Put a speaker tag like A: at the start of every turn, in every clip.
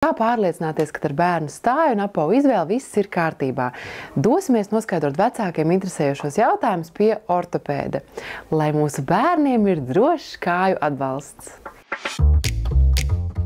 A: Kā pārliecināties, ka ar bērnu stāju un apavu izvēli viss ir kārtībā? Dosimies noskaidrot vecākiem interesējošos jautājumus pie ortopēda, lai mūsu bērniem ir drošs kāju atbalsts.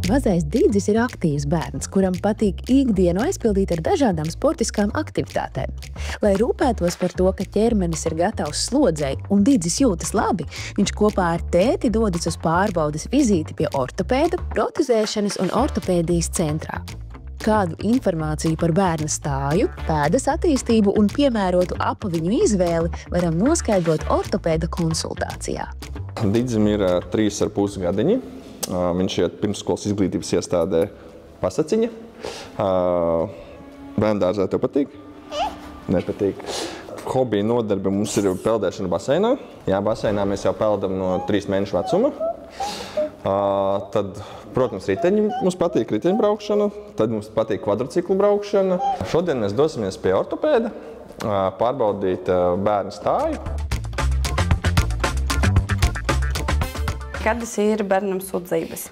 B: Mazais Didzis ir aktīvs bērns, kuram patīk ikdienu aizpildīt ar dažādām sportiskām aktivitātēm. Lai rūpētos par to, ka ķermenis ir gatavs slodzei un Didzis jūtas labi, viņš kopā ar tēti dodas uz pārbaudes vizīti pie ortopēda, protezēšanas un ortopēdijas centrā. Kādu informāciju par bērna stāju, pēdas attīstību un piemērotu apaviņu izvēli varam noskaidrot ortopēda konsultācijā.
C: Didzim ir 3,5 gadiņi. Viņš iet pirmsskolas izglītības iestādē Pasaciņa. Bērndārzā tev patīk? Nepatīk. Hobija nodarbe mums ir peldēšana baseinā. Jā, baseinā mēs jau peldam no 3 mēnešu vecuma. Tad, protams, riteņi mums patīk riteņbraukšana. Tad mums patīk kvadrciklu braukšana. Šodien mēs dosimies pie ortopēda pārbaudīt bērnu stāju.
D: Kādas ir bērnam sūdzības?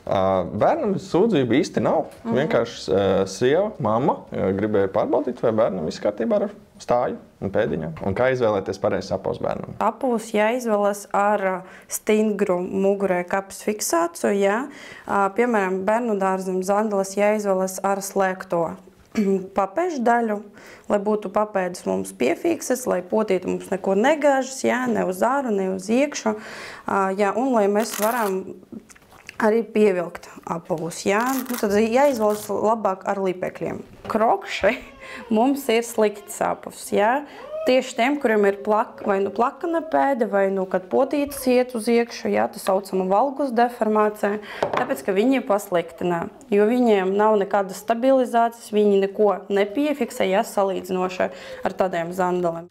C: Bērnam sūdzība īsti nav. Vienkārši sieva, mamma gribēja pārbaudīt, vai bērnam viss kārtībā ar stāju un pēdiņām. Un kā izvēlēties pareizs apavus bērnam?
D: Apavus jāizvēlas ar stingru mugurē kapas fiksāciju. Jā. Piemēram, bērnu dārzam zandeles jāizvēlas ar slēgto papēžu daļu, lai būtu papēdas mums piefiksas, lai potīte mums neko negāžas, jā, ne uz āru, ne uz iekšu, jā, un lai mēs varam arī pievilkt apavus, jā. Tad jāizvēlas labāk ar lipekļiem. Krokši mums ir slikts apavs, jā. Tieši tiem, kuriem ir vai nu plakana pēda, vai nu, kad potītes iet uz iekšu, jā, tā saucama valgus deformācija, tāpēc, ka viņi pasliktinā, jo viņiem nav nekādas stabilizācijas, viņi neko nepiefiksē, jā, salīdzinoši ar tādiem zandelēm.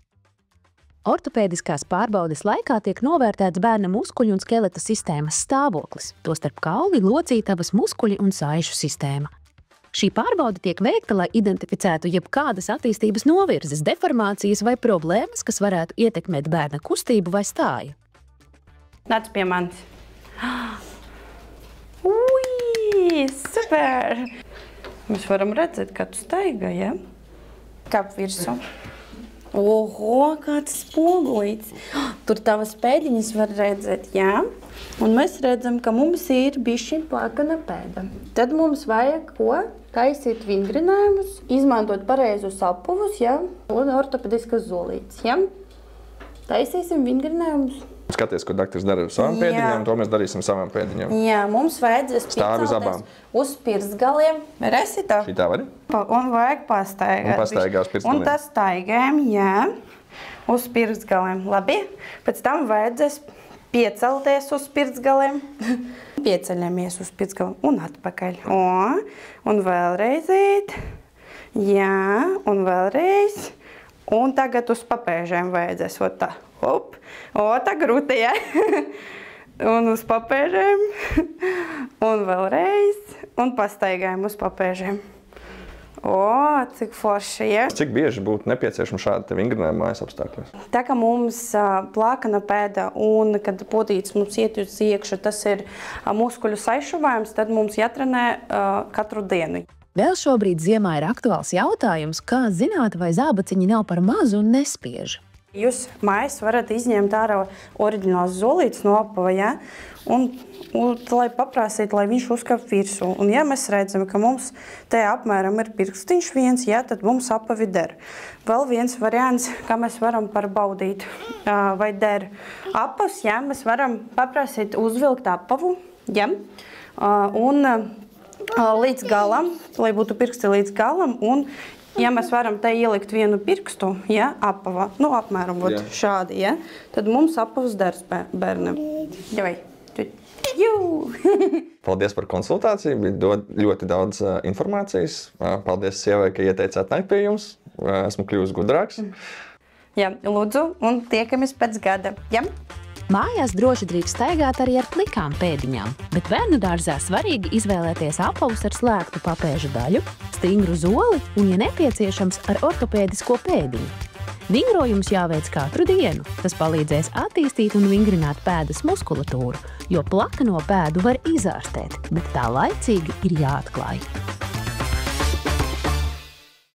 B: Ortopēdiskās pārbaudes laikā tiek novērtēts bērna muskuļu un skeleta sistēmas stāvoklis, tostarp kauli, locītavas, muskuļi un saišu sistēma. Šī pārbaude tiek veikta, lai identificētu jebkādas attīstības novirzes, deformācijas vai problēmas, kas varētu ietekmēt bērna kustību vai stāju.
D: Nāc pie manis. Ui, super! Mēs varam redzēt, kā tu staigā, ja? Kāp virsū. Oho, kāds spogulīts. Tur tavas pēdiņas var redzēt, jā? Un mēs redzam, ka mums ir bišķiņ plakana pēda. Tad mums vajag ko? Taisīt vingrinājumus, izmantot pareizus apavus, ja? Un ortopediskas zolītes, ja? Taisīsim vingrinājumus.
C: Skaties, ko dakteris dara ar savām pēdiņām, to mēs darīsim savām pēdiņām.
D: Jā, mums vajadzēs piecelties uz pirkstgaliem. Resi tā?
C: Šitā vari?
D: Un vajag pastaigāt.
C: Un pastaigā uz pirkstgaliem.
D: Un tas staigājam, jā, uz pirkstgaliem. Labi? Pēc tam vajadzēs piecelties uz pirkstgaliem. Pieceļamies uz pirkstgaliem un atpakaļ. Un vēlreiz īt. Jā, un vēlreiz. Un tagad uz papēžiem vajadzēs. O tā. Hop. O tā grūti, jā. Un uz papēžiem. Un vēlreiz. Un pastaigājam uz papēžiem. O, cik forši, ja?
C: Cik bieži būtu nepieciešama šāda vingrinājuma mājas apstākļos?
D: Tā kā mums plākana pēda un kad potītes mums iet uz iekšu, tas ir muskuļu saišuvājums, tad mums jātrenē katru dienu.
B: Vēl šobrīd ziemā ir aktuāls jautājums, kā zināt, vai zābaciņi nav par mazu un nespiež.
D: Jūs mājās varat izņemt ārā oriģināls zolītes no apava, ja? Un lai paprasīt, lai viņš uzkāp virsū. Un ja mēs redzam, ka mums te apmēram ir pirkstiņš viens, ja, tad mums apavi der. Vēl viens variants, kā mēs varam pārbaudīt, vai der apavs, ja, mēs varam paprasīt uzvilkt apavu, ja, un līdz galam, lai būtu pirksti līdz galam, un ja mēs varam te ielikt vienu pirkstu, ja, apavā, nu apmēram šādi, ja, tad mums apavs ders bērnam. Davai.
C: Paldies par konsultāciju, bija ļoti daudz informācijas. Paldies sievai, ka ieteicāt nākt pie jums. Esmu kļuvis gudrāks.
D: Jā, lūdzu, un tiekamies pēc gada. Ja?
B: Mājās droši drīkst staigāt arī ar plikām pēdiņām, bet bērnu dārzā svarīgi izvēlēties apavus ar slēgtu papēžu daļu, stingru zoli un, ja nepieciešams, ar ortopēdisko pēdiņu. Vingrojums jāveic katru dienu. Tas palīdzēs attīstīt un vingrināt pēdas muskulatūru, jo plakano pēdu var izārstēt, bet tā laicīgi ir jāatklāj.